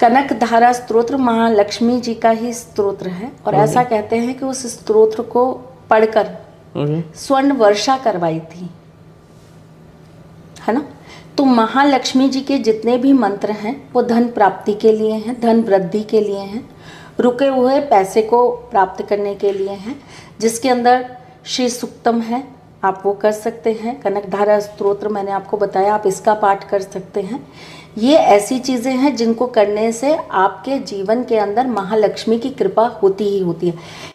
कनक धारा स्तोत्र महालक्ष्मी जी का ही स्तोत्र है और ऐसा कहते हैं कि उस स्तोत्र को पढ़कर स्वर्ण वर्षा करवाई थी, है ना। तो महालक्ष्मी जी के जितने भी मंत्र हैं वो धन प्राप्ति के लिए हैं, धन वृद्धि के लिए हैं, रुके हुए पैसे को प्राप्त करने के लिए हैं, जिसके अंदर श्री सुक्तम है, आप वो कर सकते हैं। कनकधारा स्तोत्र मैंने आपको बताया, आप इसका पाठ कर सकते हैं। ये ऐसी चीज़ें हैं जिनको करने से आपके जीवन के अंदर महालक्ष्मी की कृपा होती ही होती है।